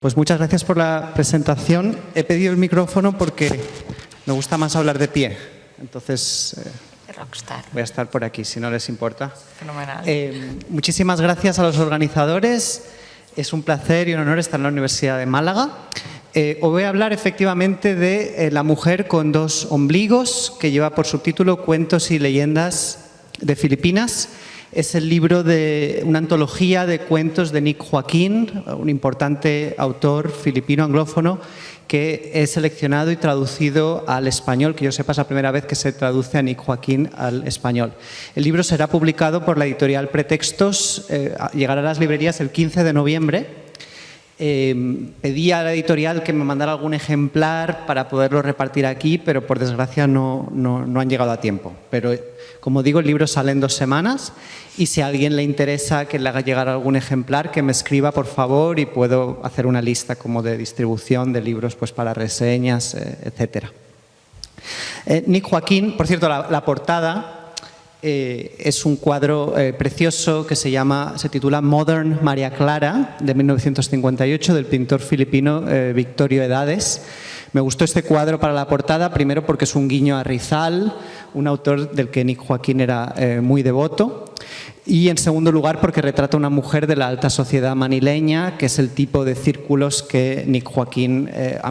Pues muchas gracias por la presentación. He pedido el micrófono porque me gusta más hablar de pie. Entonces, voy a estar por aquí, si no les importa. Fenomenal. Muchísimas gracias a los organizadores. Es un placer y un honor estar en la Universidad de Málaga. Os voy a hablar efectivamente de La mujer con dos ombligos, que lleva por subtítulo Cuentos y leyendas de Filipinas. Es el libro de una antología de cuentos de Nick Joaquín, un importante autor filipino anglófono que he seleccionado y traducido al español, que yo sepa es la primera vez que se traduce a Nick Joaquín al español. El libro será publicado por la editorial Pretextos, llegará a las librerías el 15 de noviembre. Pedí a la editorial que me mandara algún ejemplar para poderlo repartir aquí, pero por desgracia no han llegado a tiempo. Pero, como digo, el libro sale en 2 semanas y si a alguien le interesa que le haga llegar algún ejemplar, que me escriba, por favor, y puedo hacer una lista como de distribución de libros pues, para reseñas, etcétera. Nick Joaquín, por cierto, la portada es un cuadro precioso que se titula Modern María Clara, de 1958, del pintor filipino Victorio Edades. Me gustó este cuadro para la portada, primero porque es un guiño a Rizal, un autor del que Nick Joaquín era muy devoto, y en segundo lugar porque retrata a una mujer de la alta sociedad manileña, que es el tipo de círculos que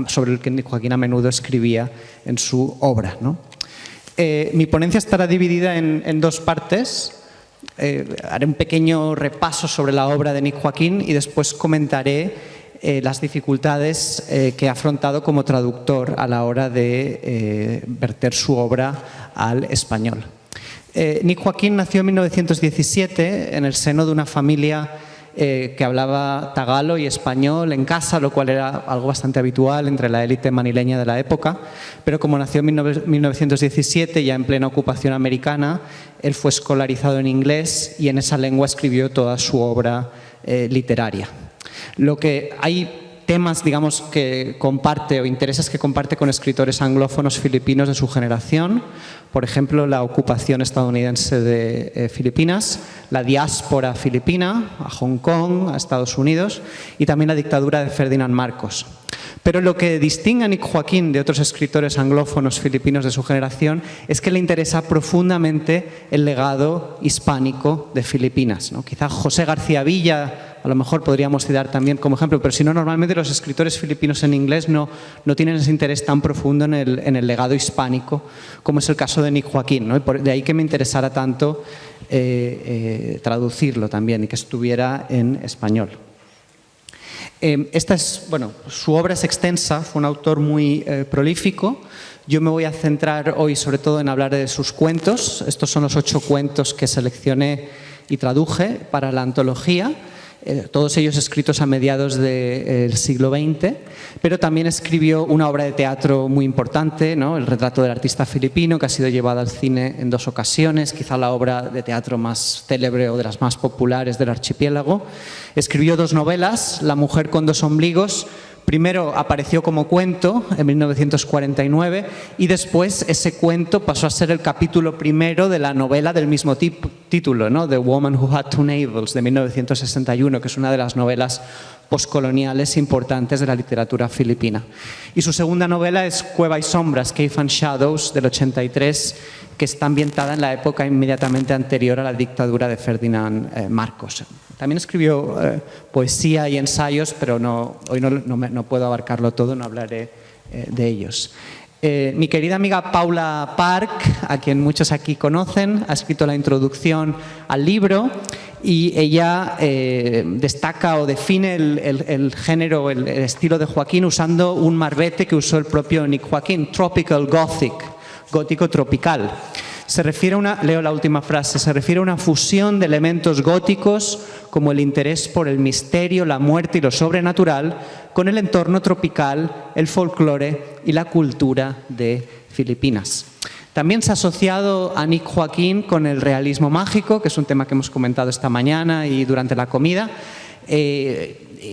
sobre el que Nick Joaquín a menudo escribía en su obra, ¿no? Mi ponencia estará dividida en 2 partes. Haré un pequeño repaso sobre la obra de Nick Joaquín y después comentaré las dificultades que ha afrontado como traductor a la hora de verter su obra al español. Nick Joaquín nació en 1917 en el seno de una familia que hablaba tagalo y español en casa, lo cual era algo bastante habitual entre la élite manileña de la época, pero como nació en 1917, ya en plena ocupación americana, él fue escolarizado en inglés y en esa lengua escribió toda su obra literaria. Hay temas, digamos, que comparte o intereses que comparte con escritores anglófonos filipinos de su generación, por ejemplo, la ocupación estadounidense de Filipinas, la diáspora filipina a Hong Kong, a Estados Unidos, y también la dictadura de Ferdinand Marcos. Pero lo que distingue a Nick Joaquín de otros escritores anglófonos filipinos de su generación es que le interesa profundamente el legado hispánico de Filipinas, ¿no? Quizá José García Villa, a lo mejor podríamos citar también como ejemplo, pero si no, normalmente los escritores filipinos en inglés no tienen ese interés tan profundo en el legado hispánico como es el caso de Nick Joaquín, ¿no? Y de ahí que me interesara tanto traducirlo también y que estuviera en español. Su obra es extensa, fue un autor muy prolífico. Yo me voy a centrar hoy sobre todo en hablar de sus cuentos. Estos son los 8 cuentos que seleccioné y traduje para la antología. Todos ellos escritos a mediados del siglo XX, pero también escribió una obra de teatro muy importante, ¿no? El retrato del artista filipino, que ha sido llevada al cine en 2 ocasiones, quizá la obra de teatro más célebre o de las más populares del archipiélago. Escribió 2 novelas, La mujer con dos ombligos. Primero apareció como cuento en 1949 y después ese cuento pasó a ser el capítulo primero de la novela del mismo título, ¿no? The Woman Who Had Two Navels, de 1961, que es una de las novelas postcoloniales importantes de la literatura filipina. Y su segunda novela es Cueva y sombras, Cave and Shadows, del 83, que está ambientada en la época inmediatamente anterior a la dictadura de Ferdinand Marcos. También escribió poesía y ensayos, pero hoy no puedo abarcarlo todo, no hablaré de ellos. Mi querida amiga Paula Park, a quien muchos aquí conocen, ha escrito la introducción al libro y ella destaca o define el género, el estilo de Joaquín usando un marbete que usó el propio Nick Joaquín, Tropical Gothic, gótico tropical. Leo la última frase, se refiere a una fusión de elementos góticos como el interés por el misterio, la muerte y lo sobrenatural con el entorno tropical, el folclore y la cultura de Filipinas. También se ha asociado a Nick Joaquín con el realismo mágico, que es un tema que hemos comentado esta mañana y durante la comida.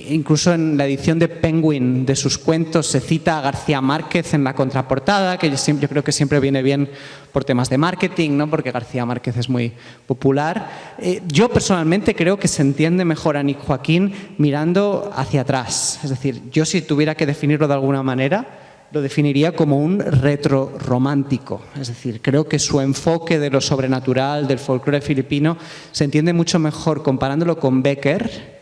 Incluso en la edición de Penguin de sus cuentos se cita a García Márquez en la contraportada, que yo creo que siempre viene bien por temas de marketing, ¿no? Porque García Márquez es muy popular. Yo personalmente creo que se entiende mejor a Nick Joaquín mirando hacia atrás. Es decir, yo si tuviera que definirlo de alguna manera, lo definiría como un retroromántico. Es decir, creo que su enfoque de lo sobrenatural, del folclore filipino, se entiende mucho mejor comparándolo con Bécquer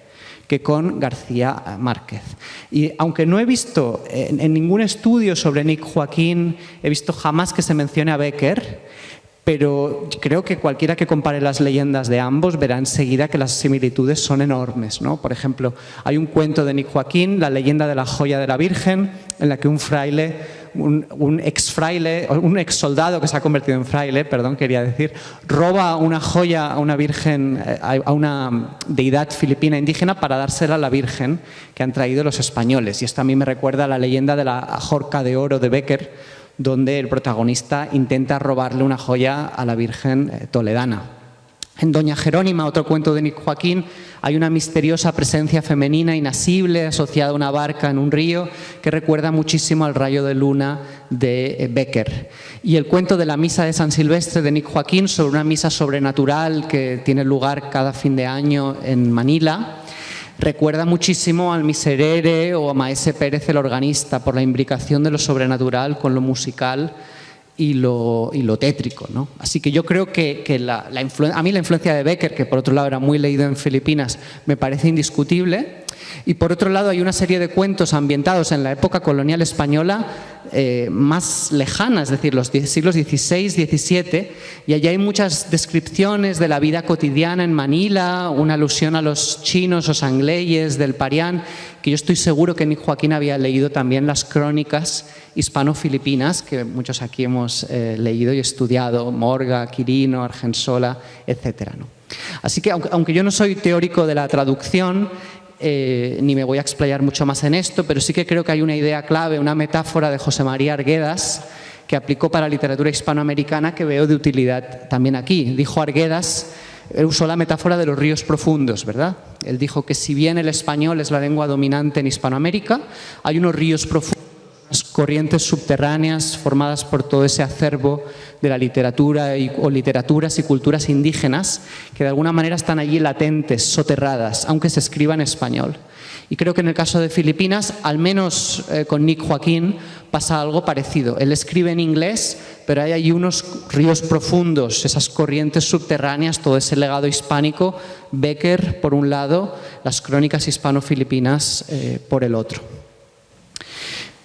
que con García Márquez. Y aunque no he visto en ningún estudio sobre Nick Joaquín, he visto jamás que se mencione a Bécquer, pero creo que cualquiera que compare las leyendas de ambos verá enseguida que las similitudes son enormes, ¿no? Por ejemplo, hay un cuento de Nick Joaquín, La leyenda de la joya de la Virgen, en la que un fraile, un ex soldado que se ha convertido en fraile, perdón, quería decir, roba una joya a una virgen, a una deidad filipina indígena para dársela a la Virgen que han traído los españoles. Y esto a mí me recuerda a la leyenda de la Jorca de Oro de Bécquer, donde el protagonista intenta robarle una joya a la Virgen toledana. En Doña Jerónima, otro cuento de Nick Joaquín, hay una misteriosa presencia femenina inasible asociada a una barca en un río que recuerda muchísimo al rayo de luna de Bécquer. Y el cuento de la misa de San Silvestre de Nick Joaquín, sobre una misa sobrenatural que tiene lugar cada fin de año en Manila, recuerda muchísimo al Miserere o a Maese Pérez el organista por la imbricación de lo sobrenatural con lo musical y lo tétrico, ¿no? Así que yo creo que a mí la influencia de Bécquer, que por otro lado era muy leído en Filipinas, me parece indiscutible. Y por otro lado hay una serie de cuentos ambientados en la época colonial española más lejana, es decir, los siglos XVI, XVII, y allí hay muchas descripciones de la vida cotidiana en Manila, una alusión a los chinos o sangleyes del Parián, que yo estoy seguro que Nick Joaquín había leído también las crónicas hispano-filipinas, que muchos aquí hemos leído y estudiado, Morga, Quirino, Argensola, etc., ¿no? Así que, aunque yo no soy teórico de la traducción, ni me voy a explayar mucho más en esto, pero sí que creo que hay una idea clave, una metáfora de José María Arguedas que aplicó para la literatura hispanoamericana que veo de utilidad también aquí. Dijo Arguedas, usó la metáfora de los ríos profundos, ¿verdad? Él dijo que si bien el español es la lengua dominante en Hispanoamérica, hay unos ríos profundos, corrientes subterráneas formadas por todo ese acervo de la literatura o literaturas y culturas indígenas que de alguna manera están allí latentes, soterradas, aunque se escriba en español. Y creo que en el caso de Filipinas, al menos con Nick Joaquín, pasa algo parecido. Él escribe en inglés, pero hay allí unos ríos profundos, esas corrientes subterráneas, todo ese legado hispánico, Bécquer por un lado, las crónicas hispano-filipinas por el otro.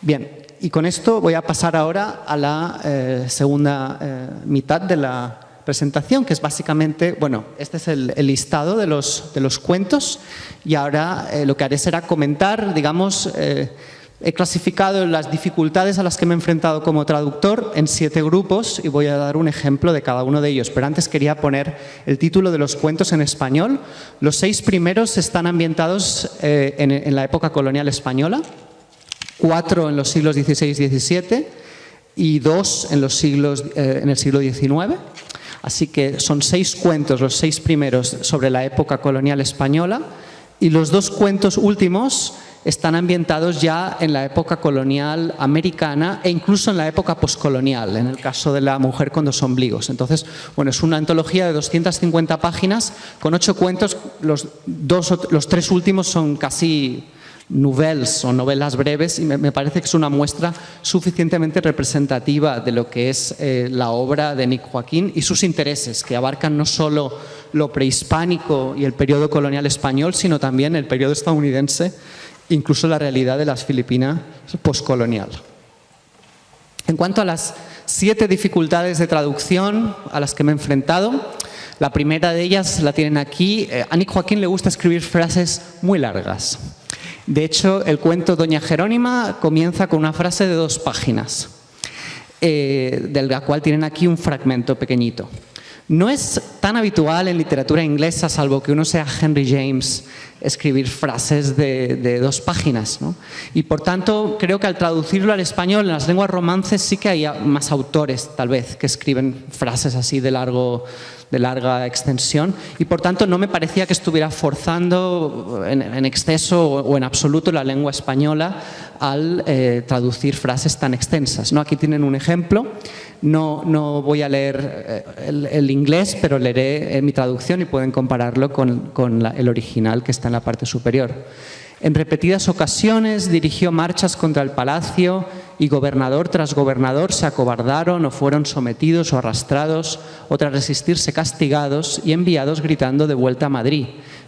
Bien, y con esto voy a pasar ahora a la segunda mitad de la presentación, que es básicamente, bueno, este es el listado de los cuentos, y ahora lo que haré será comentar, digamos, he clasificado las dificultades a las que me he enfrentado como traductor en 7 grupos y voy a dar un ejemplo de cada uno de ellos. Pero antes quería poner el título de los cuentos en español. Los 6 primeros están ambientados en la época colonial española, 4 en los siglos XVI y XVII y 2 en el siglo XIX. Así que son 6 cuentos, los 6 primeros sobre la época colonial española, y los 2 cuentos últimos están ambientados ya en la época colonial americana e incluso en la época poscolonial, en el caso de La mujer con 2 ombligos. Entonces, bueno, es una antología de 250 páginas con 8 cuentos. Los 3 últimos son casi nouvelles o novelas breves y me parece que es una muestra suficientemente representativa de lo que es la obra de Nick Joaquín y sus intereses, que abarcan no solo lo prehispánico y el periodo colonial español, sino también el periodo estadounidense, incluso la realidad de las Filipinas postcolonial. En cuanto a las 7 dificultades de traducción a las que me he enfrentado, la primera de ellas la tienen aquí. A Nick Joaquín le gusta escribir frases muy largas. De hecho, el cuento Doña Jerónima comienza con una frase de 2 páginas, de la cual tienen aquí un fragmento pequeñito. No es tan tan habitual en literatura inglesa, salvo que uno sea Henry James, escribir frases de 2 páginas, ¿no? Y por tanto, creo que al traducirlo al español, en las lenguas romances sí que hay más autores, tal vez, que escriben frases así de larga extensión, y por tanto no me parecía que estuviera forzando en exceso o en absoluto la lengua española al traducir frases tan extensas, ¿no? Aquí tienen un ejemplo. No voy a leer el inglés, pero leeré mi traducción y pueden compararlo con el original que está en la parte superior. En repetidas ocasiones dirigió marchas contra el palacio y gobernador tras gobernador se acobardaron o fueron sometidos o arrastrados o tras resistirse castigados y enviados gritando de vuelta a Madrid.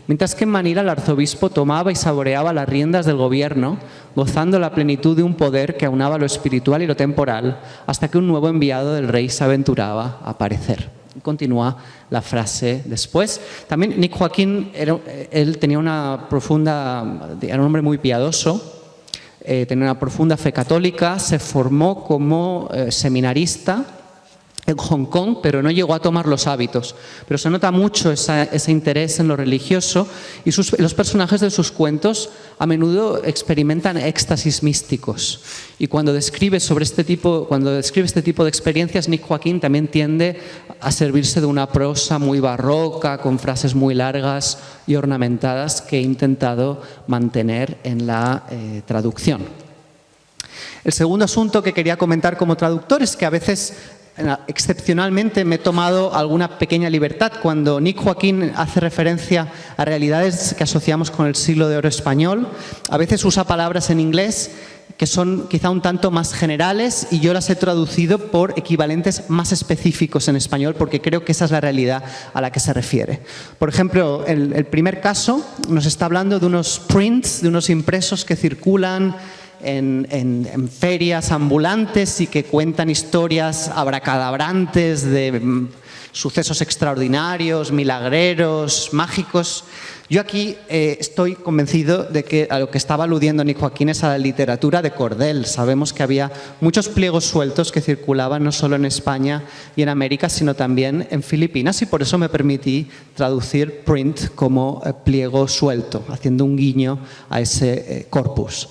Mientras que en Manila el arzobispo tomaba y saboreaba las riendas del gobierno, gozando la plenitud de un poder que aunaba lo espiritual y lo temporal, hasta que un nuevo enviado del rey se aventuraba a aparecer. Y continúa la frase después. También Nick Joaquín, él tenía era un hombre muy piadoso, tenía una profunda fe católica, se formó como seminarista en Hong Kong, pero no llegó a tomar los hábitos. Pero se nota mucho ese interés en lo religioso y los personajes de sus cuentos a menudo experimentan éxtasis místicos. Y cuando describe este tipo de experiencias, Nick Joaquín también tiende a servirse de una prosa muy barroca, con frases muy largas y ornamentadas que he intentado mantener en la traducción. El segundo asunto que quería comentar como traductor es que a veces, excepcionalmente, me he tomado alguna pequeña libertad. Cuando Nick Joaquín hace referencia a realidades que asociamos con el siglo de oro español, a veces usa palabras en inglés que son quizá un tanto más generales y yo las he traducido por equivalentes más específicos en español porque creo que esa es la realidad a la que se refiere. Por ejemplo, el primer caso nos está hablando de unos prints, de unos impresos que circulan en ferias ambulantes y que cuentan historias abracadabrantes de sucesos extraordinarios, milagreros, mágicos. Yo aquí estoy convencido de que a lo que estaba aludiendo Nick Joaquín es a la literatura de cordel. Sabemos que había muchos pliegos sueltos que circulaban no solo en España y en América, sino también en Filipinas, y por eso me permití traducir print como pliego suelto, haciendo un guiño a ese corpus.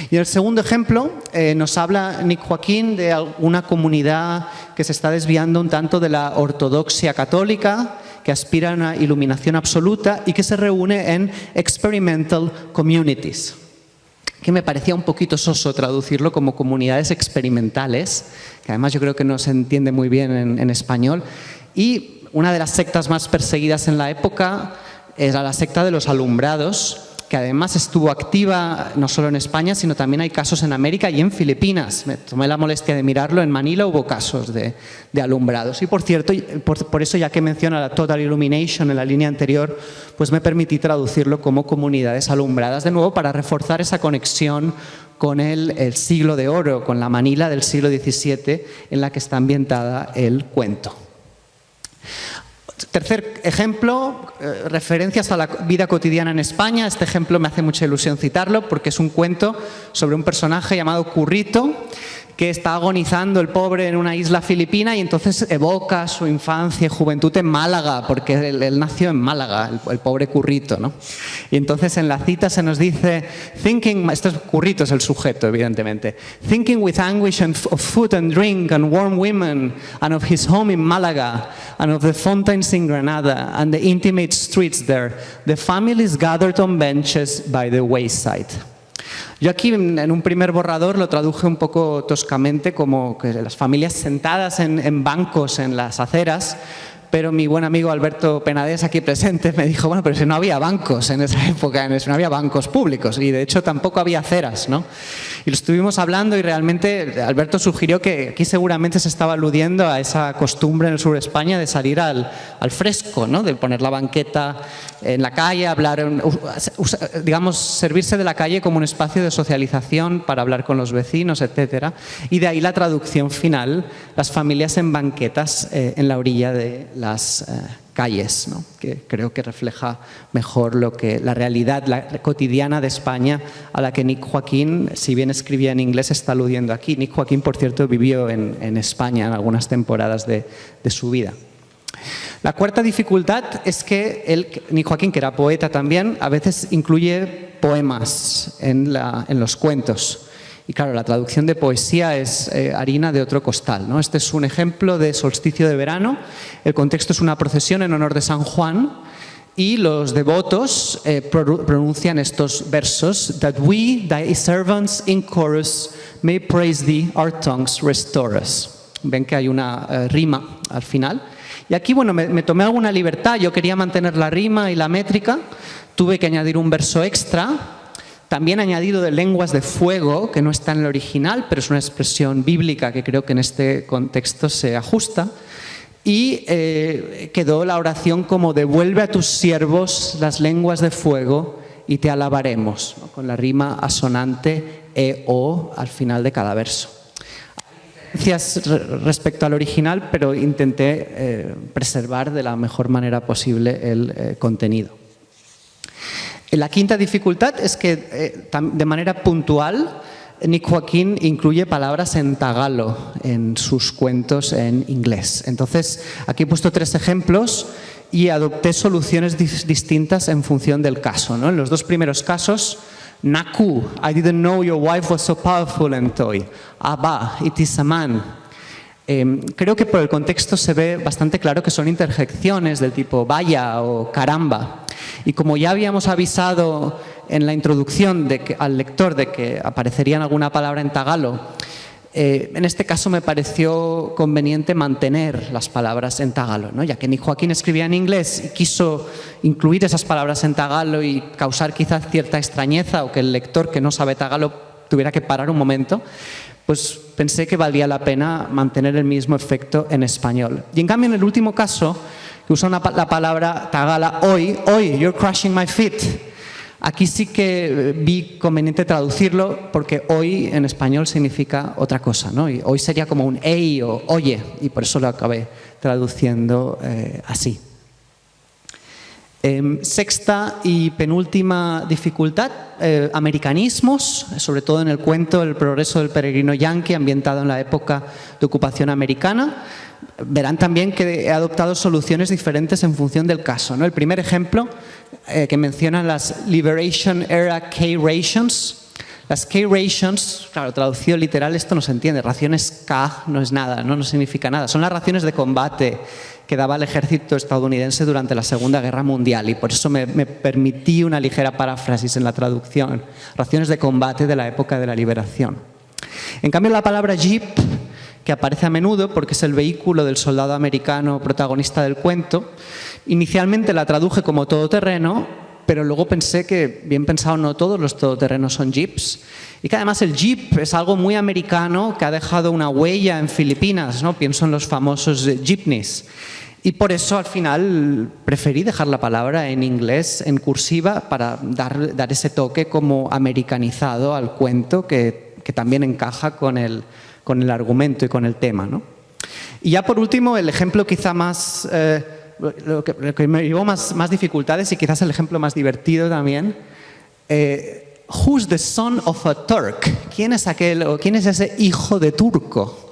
Y en el segundo ejemplo nos habla Nick Joaquín de una comunidad que se está desviando un tanto de la ortodoxia católica, que aspira a una iluminación absoluta y que se reúne en experimental communities, que me parecía un poquito soso traducirlo como comunidades experimentales, que además yo creo que no se entiende muy bien en español. Y una de las sectas más perseguidas en la época era la secta de los alumbrados, que además estuvo activa no solo en España, sino también hay casos en América y en Filipinas. Me tomé la molestia de mirarlo. En Manila hubo casos de alumbrados. Y por cierto, por eso, ya que menciona la Total Illumination en la línea anterior, pues me permití traducirlo como comunidades alumbradas, de nuevo para reforzar esa conexión con el siglo de oro, con la Manila del siglo XVII en la que está ambientada el cuento. Tercer ejemplo, referencias a la vida cotidiana en España. Este ejemplo me hace mucha ilusión citarlo porque es un cuento sobre un personaje llamado Currito, que está agonizando el pobre en una isla filipina y entonces evoca su infancia y juventud en Málaga, porque él nació en Málaga, el pobre Currito, ¿no? Y entonces en la cita se nos dice, esto es Currito, es el sujeto, evidentemente, thinking with anguish of food and drink and warm women and of his home in Málaga and of the fountains in Granada and the intimate streets there, the families gathered on benches by the wayside. Yo aquí en un primer borrador lo traduje un poco toscamente como que las familias sentadas en bancos en las aceras, pero mi buen amigo Alberto Penades, aquí presente, me dijo, bueno, pero si no había bancos en esa época, no había bancos públicos y de hecho tampoco había aceras, ¿no? Y lo estuvimos hablando y realmente Alberto sugirió que aquí seguramente se estaba aludiendo a esa costumbre en el sur de España de salir al fresco, ¿no? De poner la banqueta en la calle, hablar, digamos, servirse de la calle como un espacio de socialización para hablar con los vecinos, etcétera. Y de ahí la traducción final, las familias en banquetas en la orilla de las calles, ¿no? Que creo que refleja mejor la realidad cotidiana de España a la que Nick Joaquín, si bien escribía en inglés, está aludiendo aquí. Nick Joaquín, por cierto, vivió en España en algunas temporadas de su vida. La cuarta dificultad es que Nick Joaquín, que era poeta también, a veces incluye poemas en los cuentos. Y claro, la traducción de poesía es harina de otro costal, ¿no? Este es un ejemplo de Solsticio de verano. El contexto es una procesión en honor de San Juan y los devotos pronuncian estos versos: That we, thy servants in chorus, may praise thee, our tongues restore us. Ven que hay una rima al final. Y aquí, bueno, me tomé alguna libertad. Yo quería mantener la rima y la métrica. Tuve que añadir un verso extra. También he añadido de lenguas de fuego, que no está en el original, pero es una expresión bíblica que creo que en este contexto se ajusta. Y quedó la oración como: devuelve a tus siervos las lenguas de fuego y te alabaremos, ¿no? Con la rima asonante e-o al final de cada verso. Respecto al original, pero intenté preservar de la mejor manera posible el contenido. La quinta dificultad es que de manera puntual Nick Joaquín incluye palabras en tagalo en sus cuentos en inglés. Entonces, aquí he puesto 3 ejemplos y adopté soluciones distintas en función del caso, ¿no? En los 2 primeros casos, Naku, I didn't know your wife was so powerful and toy. Abba, it is a man. Creo que por el contexto se ve bastante claro que son interjecciones del tipo vaya o caramba. Y como ya habíamos avisado en la introducción al lector de que aparecería alguna palabra en tagalo, en este caso me pareció conveniente mantener las palabras en tagalo, ¿no? Ya que Nick Joaquín escribía en inglés y quiso incluir esas palabras en tagalo y causar quizás cierta extrañeza o que el lector que no sabe tagalo tuviera que parar un momento, pues pensé que valía la pena mantener el mismo efecto en español. Y en cambio, en el último caso, que usa la palabra tagala, hoy, you're crushing my feet. Aquí sí que vi conveniente traducirlo porque hoy en español significa otra cosa, ¿no? Y hoy sería como un ey o oye, y por eso lo acabé traduciendo así. Sexta y penúltima dificultad, americanismos, sobre todo en el cuento El progreso del peregrino yanqui, ambientado en la época de ocupación americana. Verán también que he adoptado soluciones diferentes en función del caso, ¿no? El primer ejemplo que mencionan las Liberation Era K-Rations. Las K-Rations, claro, traducido literal esto no se entiende. Raciones K no es nada, no significa nada. Son las raciones de combate que daba el ejército estadounidense durante la Segunda Guerra Mundial y por eso me permití una ligera paráfrasis en la traducción. Raciones de combate de la época de la liberación. En cambio, la palabra Jeep, que aparece a menudo porque es el vehículo del soldado americano protagonista del cuento, inicialmente la traduje como todoterreno, pero luego pensé que, bien pensado, no todos los todoterrenos son jeeps y que además el jeep es algo muy americano que ha dejado una huella en Filipinas, ¿no? Pienso en los famosos jeepneys. Y por eso al final preferí dejar la palabra en inglés, en cursiva, para dar ese toque como americanizado al cuento que también encaja con el argumento y con el tema, ¿no? Y ya por último, el ejemplo quizá más, lo que me llevó más dificultades y quizás el ejemplo más divertido también. Who's the son of a Turk? ¿Quién es aquel o quién es ese hijo de turco?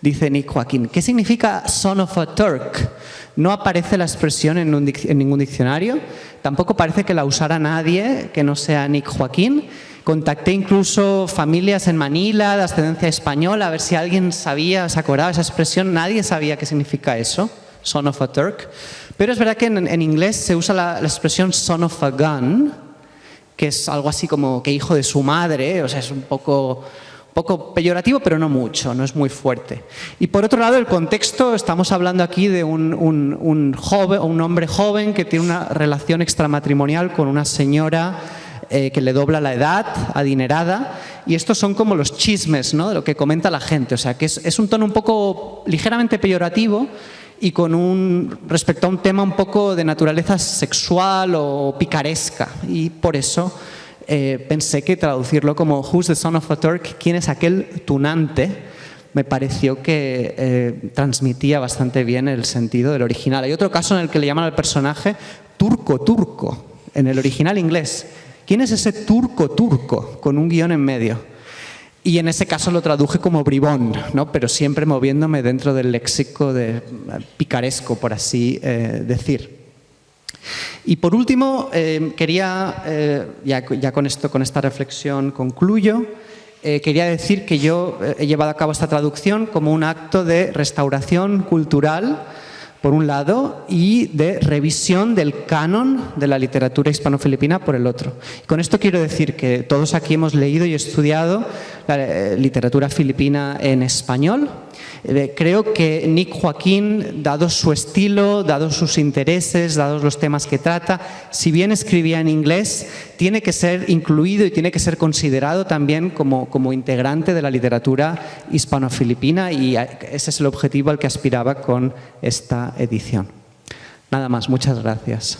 Dice Nick Joaquín. ¿Qué significa son of a Turk? No aparece la expresión en ningún diccionario. Tampoco parece que la usara nadie que no sea Nick Joaquín. Contacté incluso familias en Manila de ascendencia española a ver si alguien sabía, se acordaba de esa expresión. Nadie sabía qué significa eso, son of a Turk. Pero es verdad que en inglés se usa la expresión son of a gun, que es algo así como que hijo de su madre, o sea, es un poco peyorativo, pero no mucho, no es muy fuerte. Y por otro lado, el contexto, estamos hablando aquí de un hombre joven que tiene una relación extramatrimonial con una señora que le dobla la edad, adinerada, y estos son como los chismes, ¿no?, de lo que comenta la gente, o sea que es un tono un poco ligeramente peyorativo y respecto a un tema un poco de naturaleza sexual o picaresca, y por eso pensé que traducirlo como Who's the son of a Turk? ¿Quién es aquel tunante? Me pareció que transmitía bastante bien el sentido del original. Hay otro caso en el que le llaman al personaje turco, en el original inglés. ¿Quién es ese turco con un guión en medio? Y en ese caso lo traduje como bribón, ¿no? Pero siempre moviéndome dentro del léxico picaresco, por así decir. Y por último, quería, ya con esta reflexión concluyo, quería decir que yo he llevado a cabo esta traducción como un acto de restauración cultural, por un lado, y de revisión del canon de la literatura hispano-filipina por el otro. Con esto quiero decir que todos aquí hemos leído y estudiado la literatura filipina en español. Creo que Nick Joaquín, dado su estilo, dados sus intereses, dados los temas que trata, si bien escribía en inglés, tiene que ser incluido y tiene que ser considerado también como integrante de la literatura hispano-filipina, y ese es el objetivo al que aspiraba con esta edición. Nada más, muchas gracias.